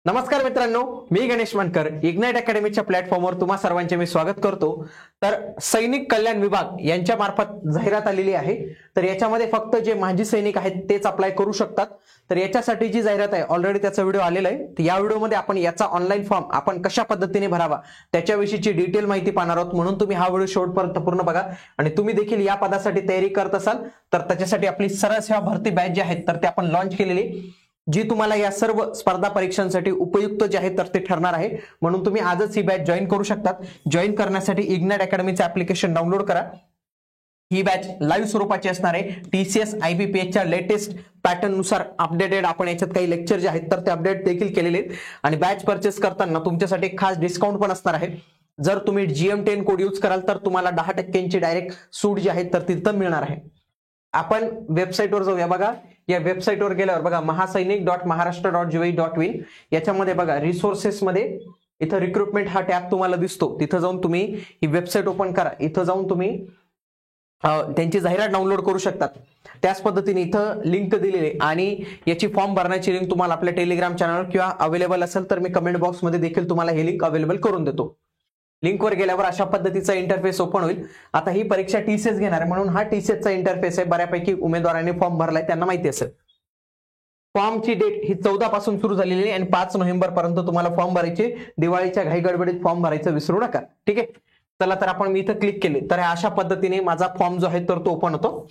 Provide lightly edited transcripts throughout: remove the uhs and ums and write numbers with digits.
नमस्कार मित्रांनो, मी गणेश मानकर इग्नाइट अकॅडमीच्या प्लॅटफॉर्मवर तुम्हा सर्वांचे मी स्वागत करतो। तर सैनिक कल्याण विभाग यांच्या मार्फत जाहिरात आलेली आहे। तर याच्यामध्ये फक्त जे माजी सैनिक आहेत तेच अप्लाय करू शकतात। तर याच्यासाठी जी जाहिरात आहे ऑलरेडी त्याचा व्हिडिओ आलेला आहे। तर या व्हिडिओमध्ये आपण याचा ऑनलाईन फॉर्म आपण कशा पद्धतीने भरावा त्याच्याविषयीची डिटेल माहिती पाहणार आहोत, म्हणून तुम्ही हा व्हिडिओ शेवटपर्यंत पूर्ण बघा। आणि तुम्ही देखील या पदासाठी तयारी करत असाल तर त्याच्यासाठी आपली सरळ सेवा भरती बॅच जी आहे तर ते आपण लॉन्च केलेली, जी तुम्हाला या सर्व स्पर्धा परीक्षांसाठी उपयुक्त जे आहे तर ते ठरणार आहे। म्हणून तुम्ही आजच ही बॅच जॉईन करू शकतात। जॉईन करण्यासाठी इग्नाइट अकॅडमीचे ऍप्लिकेशन डाउनलोड करा। ही बॅच लाईव्ह स्वरूपाची असणार आहे। टीसीएस आयबीपीएस च्या लेटेस्ट पॅटर्न नुसार अपडेटेड आपण याच्यात काही लेक्चर जे आहेत तर ते अपडेट देखील केलेले आहेत। आणि बॅच परचेस करताना तुमच्यासाठी एक खास डिस्काउंट पण असणार आहे। जर तुम्ही GM10 कोड यूज कराल तर तुम्हाला 10% डायरेक्ट सूट जी आहे तर तिथं मिळणार आहे। आपण वेबसाईटवर जाऊया। बघा, या वेबसाईटवर गेल्यावर बघा mahasainik.maharashtra.gov.in याच्यामध्ये बघा रिसोर्सेस मध्ये इथं रिक्रुटमेंट हा टॅब तुम्हाला दिसतो। तिथं जाऊन तुम्ही ही वेबसाईट ओपन करा। इथं जाऊन तुम्ही त्यांची जाहिरात डाउनलोड करू शकतात। त्याच पद्धतीने इथं लिंक दिलेली आणि याची फॉर्म भरण्याची लिंक तुम्हाला आपल्या टेलिग्राम चॅनलवर किंवा अवेलेबल असेल तर मी कमेंट बॉक्स मध्ये देखील तुम्हाला हे लिंक अवेलेबल करून देतो। लिंकवर गेल्यावर अशा पद्धतीचा इंटरफेस ओपन होईल। आता ही परीक्षा टीसीएस घेणार आहे म्हणून हा टीसीएसचा इंटरफेस आहे। बऱ्यापैकी उमेदवारांनी फॉर्म भरलाय त्यांना माहिती असेल। फॉर्मची डेट ही 14 पासून सुरू झालेली आहे आणि 5 नोव्हेंबर पर्यंत तुम्हाला फॉर्म भरायचे। दिवाळीच्या घाई गडबडीत फॉर्म भरायचं विसरू नका, ठीक आहे। चला, तर आपण मी इथं क्लिक केले तर अशा पद्धतीने माझा फॉर्म जो आहे तर तो ओपन होतो।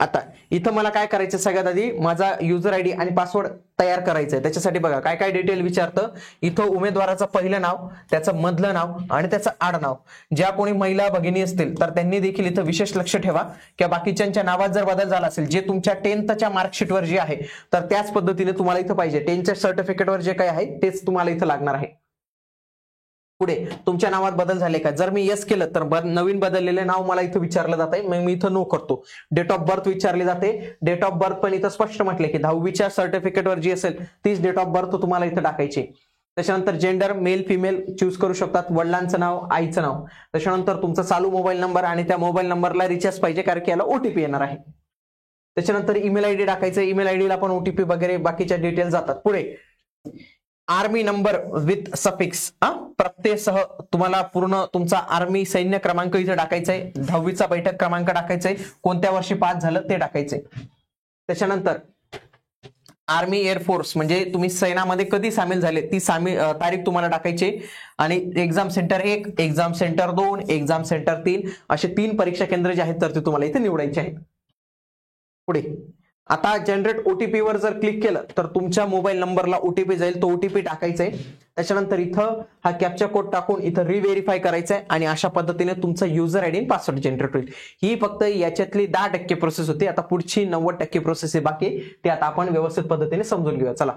आता इथं मला काय करायचं, सगळ्यात आधी माझा युजर आयडी आणि पासवर्ड तयार करायचा आहे। त्याच्यासाठी बघा काय काय डिटेल विचारतं। इथं उमेदवाराचं पहिलं नाव, त्याचं मधलं नाव आणि त्याचं आडनाव। ज्या कोणी महिला भगिनी असतील तर त्यांनी देखील इथं विशेष लक्ष ठेवा किंवा बाकीच्यांच्या नावात जर बदल झाला असेल, जे तुमच्या 10th मार्कशीटवर जे आहे तर त्याच पद्धतीने तुम्हाला इथं पाहिजे। 10th सर्टिफिकेटवर जे काही आहे तेच तुम्हाला इथं लागणार आहे। पुढे तुमच्या नावात बदल झाले का, जर मी यस केलं तर नवीन बदललेले नाव मला इथं विचारलं जात आहे, मग मी इथं नो करतो। डेट ऑफ बर्थ विचारली जाते। डेट ऑफ बर्थ पण इथं स्पष्ट म्हटले की 10वीच्या सर्टिफिकेटवर जी असेल तीच डेट ऑफ बर्थ तुम्हाला इथं टाकायची। त्याच्यानंतर जेंडर मेल फिमेल चूज करू शकतात, वडिलांचं नाव आईचं नाव। त्याच्यानंतर तुमचा चालू मोबाईल नंबर आणि त्या मोबाईल नंबरला रिचार्ज पाहिजे कारण की याला ओटीपी येणार आहे। त्याच्यानंतर ईमेल आयडी टाकायचं, ईमेल आयडीला पण ओटीपी वगैरे बाकीच्या डिटेल जातात। पुढे आर्मी नंबर विथ सफिक्स प्रत्ययसह तुम्हाला पूर्ण तुमचा आर्मी सैन्य क्रमांक इथे टाकायचा आहे। 10वीचा बैठक क्रमांक टाकायचा आहे, कोणत्या वर्षी पास झालं ते टाकायचंय। त्याच्यानंतर आर्मी एअरफोर्स म्हणजे तुम्ही सैन्यामध्ये कधी सामील झाले ती तारीख तुम्हाला टाकायची। आणि exam centre 1, exam centre 2, exam centre 3 असे 3 परीक्षा केंद्र जे आहेत तर ते तुम्हाला इथे निवडायचे आहेत। पुढे आता जनरेट ओटीपी वर जर क्लिक केलं तर तुमच्या मोबाईल नंबरला ओटीपी जाईल, तो ओटीपी टाकायचा आहे। त्याच्यानंतर इथं हा कॅप्चा कोड टाकून इथं रिव्हेरीफाय करायचा आहे आणि अशा पद्धतीने तुमचा युजर आयडी आणि पासवर्ड जनरेट होईल। ही फक्त याच्यातली 10% प्रोसेस होती। आता पुढची 90% प्रोसेस आहे बाकी, ते आता आपण व्यवस्थित पद्धतीने समजून घेऊया। चला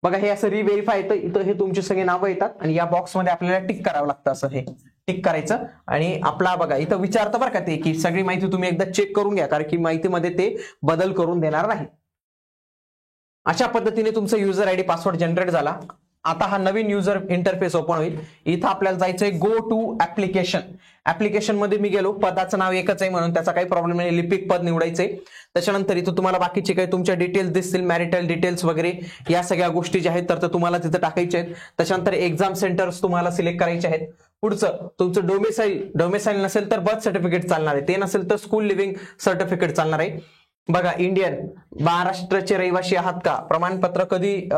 बघा, हे असं रिव्हेरीफाय येतं। इथं हे तुमची सगळी नावं येतात आणि या बॉक्समध्ये आपल्याला टिक करावं लागतं। असं हे टिक करायचं आणि आपला बघा इथं विचारतं बरं का ते की सगळी माहिती तुम्ही एकदा चेक करून घ्या कारण की माहितीमध्ये ते बदल करून देणार नाही। अशा पद्धतीने तुमचा युजर आयडी पासवर्ड जनरेट झाला। आता हा नवीन युजर इंटरफेस ओपन होईल। इथं आपल्याला जायचंय गो टू ऍप्लिकेशन। ऍप्लिकेशन मध्ये मी गेलो, पदाचं नाव एकच आहे म्हणून त्याचा काही प्रॉब्लेम नाही, लिपिक पद निवडायचंय। त्याच्यानंतर इथं तुम्हाला बाकीचे काही तुमच्या डिटेल्स दिसतील, मॅरिटल डिटेल्स वगैरे या सगळ्या गोष्टी ज्या आहेत तर तुम्हाला तिथं टाकायच्या आहेत। त्याच्यानंतर एक्झाम सेंटर्स तुम्हाला सिलेक्ट करायचे आहेत। पुढचं तुमचं डोमेसाईल नसेल तर बर्थ सर्टिफिकेट चालणार आहे, ते नसेल तर स्कूल लिव्हिंग सर्टिफिकेट चालणार आहे। बघा, इंडियन महाराष्ट्राचे रहिवासी आहात का, प्रमाणपत्र कधी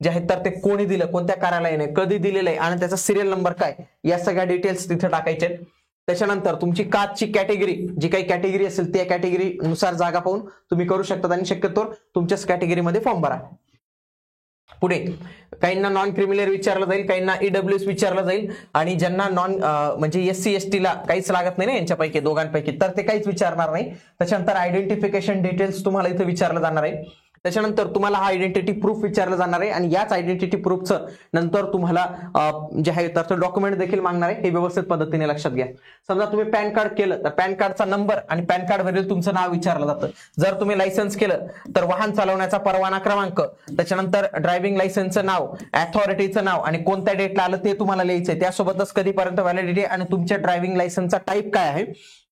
जे आहेत तर ते कोणी दिलं, कोणत्या कार्यालयाने कधी दिलेलं आहे आणि त्याचा सिरियल नंबर काय, या सगळ्या डिटेल्स तिथे टाकायचे आहेत। त्याच्यानंतर तुमची कास्टची कॅटेगरी, जी काही कॅटेगरी असेल त्या कॅटेगरी नुसार जागा पाहून तुम्ही करू शकता आणि शक्यतो तुमच्याच कॅटेगरीमध्ये फॉर्म भरा। पुढे काहींना नॉन क्रिमिनल विचारलं जाईल, काहींना ईडब्ल्यूएस विचारलं जाईल आणि ज्यांना नॉन म्हणजे SC ST ला काहीच लागत नाही ना यांच्यापैकी दोघांपैकी तर ते काहीच विचारणार नाही। त्याच्यानंतर आयडेंटिफिकेशन डिटेल्स तुम्हाला इथे विचारलं जाणार आहे। त्याच्यानंतर तुम्हाला हा आयडेंटिटी प्रूफ विचारलं जाणार आहे आणि याच आयडेंटिटी प्रूफचं नंतर तुम्हाला जे आहे तर डॉक्युमेंट देखील मागणार आहे। हे व्यवस्थित पद्धतीने लक्षात घ्या। समजा तुम्ही पॅन कार्ड केलं तर पॅन कार्डचा नंबर आणि पॅन कार्ड वरील तुमचं नाव विचारलं जातं। जर तुम्ही लायसन्स केलं तर वाहन चालवण्याचा परवाना क्रमांक, त्याच्यानंतर ड्रायव्हिंग लायसन्सचं नाव, अथॉरिटीचं नाव आणि कोणत्या डेटला आलं ते तुम्हाला लिहायचंय। त्यासोबतच कधीपर्यंत व्हॅलिडिटी आणि तुमच्या ड्रायव्हिंग लायसन्सचा टाईप काय आहे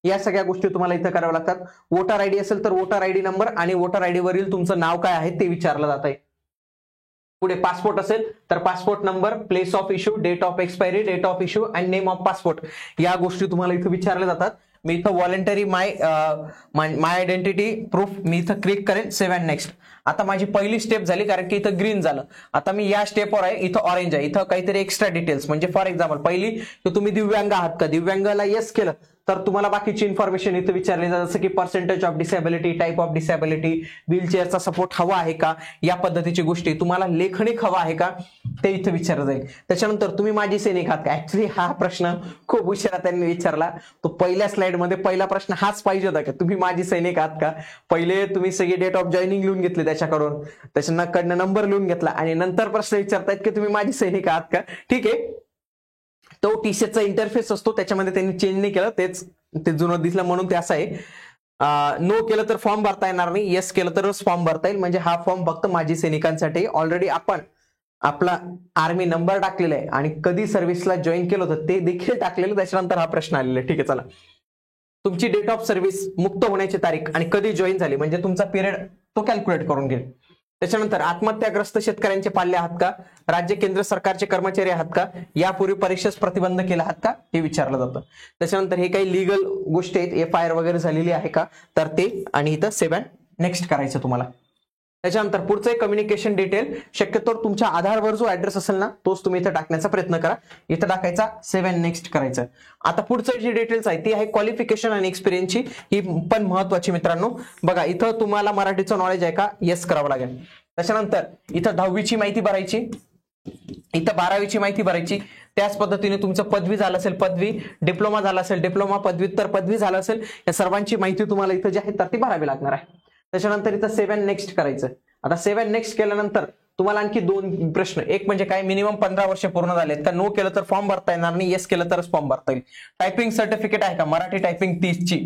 या सगळ्या गोष्टी तुम्हाला इथे कराव्या लागतात। वोटर आयडी असेल तर वोटर आयडी नंबर आणि वोटर आयडी वरील तुमचं नाव काय आहे ते विचारलं जात आहे। पुढे पासपोर्ट असेल तर passport number, place of issue, date of expiry, date of issue and name of passport या गोष्टी तुम्हाला इथं विचारल्या जातात. मी इथं व्हॉलंटरी माय आयडेंटिटी प्रूफ मी इथं क्लिक करेन, सेव्ह अँड नेक्स्ट. आता माझी पहिली स्टेप झाली कारण की इथं ग्रीन झालं. आता मी या स्टेपवर आहे, इथं ऑरेंज आहे. इथं काहीतरी एक्स्ट्रा डिटेल्स म्हणजे फॉर एक्झाम्पल पहिली की तुम्ही दिव्यांग आहात का, दिव्यांगाला येस केलं तर तुम्हाला बाकीची इन्फॉर्मेशन इथं विचारली जाते, जसं की percentage of disability, type of disability, व्हीलचेअरचा सपोर्ट हवा आहे का, या पद्धतीची गोष्टी. तुम्हाला लेखनिक हवा आहे का ते इथं विचारलं जाईल. त्याच्यानंतर तुम्ही माझी सैनिक आहात का. ऍक्च्युली हा प्रश्न खूप उशिरा त्यांनी विचारला. तो पहिल्या स्लाइडमध्ये पहिला प्रश्न हाच पाहिजे होता, की तुम्ही माझी सैनिक आहात का. पहिले तुम्ही सगळी डेट ऑफ जॉईनिंग लिहून घेतली त्याच्याकडून, त्याच्याकडनं नंबर लिहून घेतला आणि नंतर प्रश्न विचारतायत की तुम्ही माझी सैनिक आहात का. ठीक आहे, तो टीसीएसचा इंटरफेस असतो त्याच्यामध्ये त्यांनी चेंज नाही केलं, ते जुनं दिसलं म्हणून ते असं आहे. नो केलं तर फॉर्म भरता येणार नाही, येस केलं तरच फॉर्म भरता येईल. म्हणजे हा फॉर्म फक्त माजी सैनिकांसाठी. ऑलरेडी आपण आपला आर्मी नंबर टाकलेला आहे आणि कधी सर्व्हिसला जॉईन केलं होतं ते देखील टाकलेलं, त्याच्यानंतर हा प्रश्न आलेला आहे. ठीक आहे, चला. तुमची डेट ऑफ सर्व्हिस, मुक्त होण्याची तारीख आणि कधी जॉईन झाली म्हणजे तुमचा पिरियड तो कॅल्क्युलेट करून घेईल. त्याच्यानंतर आत्महत्याग्रस्त शेतकऱ्यांचे पाल्य आहात का, राज्य केंद्र सरकारचे कर्मचारी आहात का, यापूर्वी परीक्षेस प्रतिबंध केला आहात का हे विचारलं जातं. त्याच्यानंतर हे काही लिगल गोष्टी आहेत, FIR वगैरे झालेली आहे का तर ते, आणि इथं सेव्ह अँड नेक्स्ट करायचं तुम्हाला. त्याच्यानंतर पुढचं कम्युनिकेशन डिटेल, शक्यतो तुमच्या आधारवर जो ऍड्रेस असेल ना तोच तुम्ही इथं टाकण्याचा प्रयत्न करा. इथं टाकायचा, सेव्ह अँड नेक्स्ट करायचं. आता पुढचं जी डिटेल्स आहे ती आहे क्वालिफिकेशन आणि एक्सपिरियन्सची. ही पण महत्वाची मित्रांनो. बघा इथं तुम्हाला मराठीचं नॉलेज आहे का, येस करावं लागेल. त्याच्यानंतर इथं 10वीची माहिती भरायची, इथं 12वीची माहिती भरायची. त्याच पद्धतीने तुमचं पदवी झालं असेल पदवी, डिप्लोमा झाला असेल डिप्लोमा, पदव्युत्तर पदवी झालं असेल, या सर्वांची माहिती तुम्हाला इथं जी आहे तर ती भरावी लागणार आहे. त्याच्यानंतर इथं सेव्ह अँड नेक्स्ट करायचं. आता सेव्ह अँड नेक्स्ट केल्यानंतर तुम्हाला आणखी 2 प्रश्न. एक म्हणजे काय, मिनिमम 15 वर्ष पूर्ण झालेत का, नो केलं तर फॉर्म भरता येणार नाही, येस केलं तरच फॉर्म भरता येईल. टायपिंग सर्टिफिकेट आहे का, मराठी टायपिंग 30ची.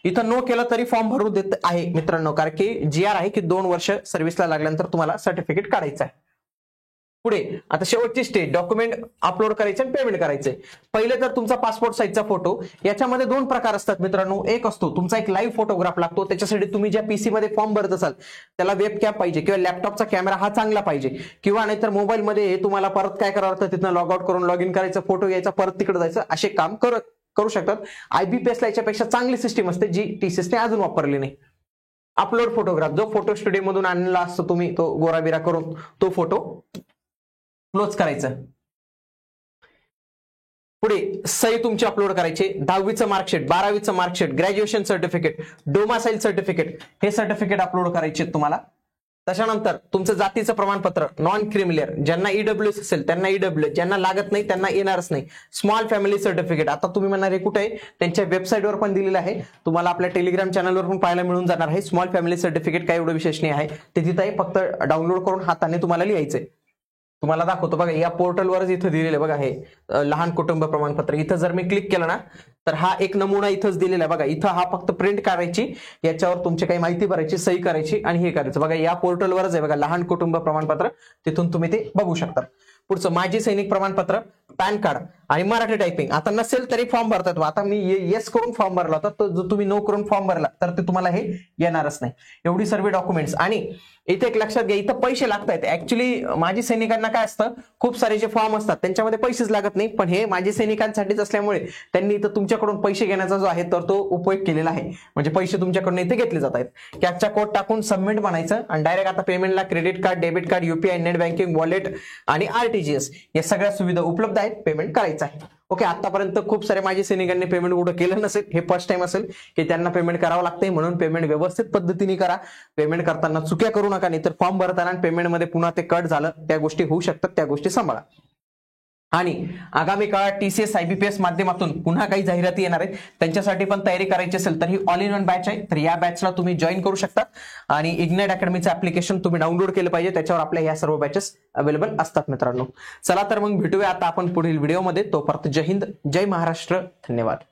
इथं नो केलं तरी फॉर्म भरू देत आहे मित्रांनो, कारण की GR आहे की 2 वर्ष सर्व्हिसला लागल्यानंतर तुम्हाला सर्टिफिकेट काढायचं आहे. पुढे आता शेवटची स्टेज, डॉक्युमेंट अपलोड करायचे आणि पेमेंट करायचे. पहिले तर तुमचा पासपोर्ट साईजचा फोटो. याच्यामध्ये 2 प्रकार असतात मित्रांनो. एक असतो तुमचा एक लाईव्ह फोटोग्राफ लागतो, त्याच्यासाठी तुम्ही ज्या PC मध्ये फॉर्म भरत असाल त्याला वेब कॅम पाहिजे किंवा लॅपटॉपचा कॅमेरा हा चांगला पाहिजे, किंवा नाहीतर मोबाईलमध्ये तुम्हाला परत काय करावं लागतं, तिथनं लॉग आउट करून लॉग इन करायचं, फोटो घ्यायचा, परत तिकडे जायचं, असे काम करू शकतात. IBPS ला याच्यापेक्षा चांगली सिस्टीम असते जी TCS ने अजून वापरली नाही. अपलोड फोटोग्राफ, जो फोटो स्टुडिओ मधून आणला असतो तुम्ही, तो गोराबिरा करून तो फोटो क्लोज करायचं. पुढे सही तुमची अपलोड करायची. 10वीचं मार्कशीट, 12वीचं marksheet, graduation certificate, domicile certificate, हे सर्टिफिकेट अपलोड करायचे तुम्हाला. त्याच्यानंतर तुमचं जातीचं प्रमाणपत्र, नॉन क्रिमिलियर, ज्यांना EWS असेल त्यांना EWS, ज्यांना लागत नाही त्यांना येणारच नाही. स्मॉल फॅमिली सर्टिफिकेट, आता तुम्ही म्हणणार हे कुठे आहे, त्यांच्या वेबसाईटवर पण दिलेलं आहे, तुम्हाला आपल्या टेलिग्राम चॅनलवर पण पाहायला मिळून जाणार आहे. स्मॉल फॅमिली सर्टिफिकेट काय एवढं विशेष नाही आहे, ते तिथं आहे, फक्त डाउनलोड करून हाताने तुम्हाला लिहायचंय. तुम्हाला दाखवतो बघा, या पोर्टलवरच इथं दिलेलं बघा, हे लहान कुटुंब प्रमाणपत्र. इथं जर मी क्लिक केलं ना तर हा एक नमुना इथंच दिलेला आहे बघा. इथं हा फक्त प्रिंट काढायची, याच्यावर तुमची काही माहिती भरायची, सही करायची आणि हे करायचं. बघा या पोर्टलवरच आहे बघा, लहान कुटुंब प्रमाणपत्र, तिथून तुम्ही ते बघू शकता. पुढचं माजी सैनिक प्रमाणपत्र, पॅन कार्ड आणि मराठी टायपिंग. आता नसेल तरी फॉर्म भरतात. आता मी येस करून फॉर्म भरला होता, तर जर तुम्ही नो करून फॉर्म भरला तर ते तुम्हाला हे येणारच नाही. एवढी सर्व डॉक्युमेंट्स. आणि इथे एक लक्षात घ्या, इथं पैसे लागतात. ऍक्च्युली माजी सैनिकांना काय असतं, खूप सारे जे फॉर्म असतात त्यांच्यामध्ये पैसेच लागत नाही, पण हे माजी सैनिकांसाठीच असल्यामुळे त्यांनी इथं तुमच्याकडून पैसे घेण्याचा जो आहे तर तो उपयोग केलेला आहे. म्हणजे पैसे तुमच्याकडून इथे घेतले जात आहेत. कॅप्चा कोड टाकून सबमिट बनायचं आणि डायरेक्ट आता पेमेंटला credit card, debit card, UPI, net banking, wallet आणि RTGS या सगळ्या सुविधा उपलब्ध आहेत. पेमेंट करायचं आहे. ओके, आतापर्यंत खूप सारे माजी सैनिकांनी पेमेंट कुठं केलं नसेल, हे फर्स्ट टाइम असेल की त्यांना पेमेंट करावं लागतंय, म्हणून पेमेंट व्यवस्थित पद्धतीने करा. पेमेंट करताना चुक्या करू नका, नाही तर फॉर्म भरताना पेमेंटमध्ये पुन्हा ते कट झालं, त्या गोष्टी होऊ शकतात, त्या गोष्टी सांभाळा. आणि आगामी काळात TCS IBPS माध्यमातून पुन्हा काही जाहिराती येणार आहेत, त्यांच्यासाठी पण तयारी करायची असेल तर ही ऑल इन वन बॅच आहे. तर या बॅचला तुम्ही जॉईन करू शकता आणि इग्नाइट अकॅडमीचं ऍप्लिकेशन तुम्ही डाउनलोड केलं पाहिजे, त्याच्यावर आपल्या या सर्व बॅचेस अवेलेबल असतात मित्रांनो. चला तर मग भेटूया आता आपण पुढील व्हिडिओमध्ये. तोपर्यंत जय हिंद, जय महाराष्ट्र, धन्यवाद.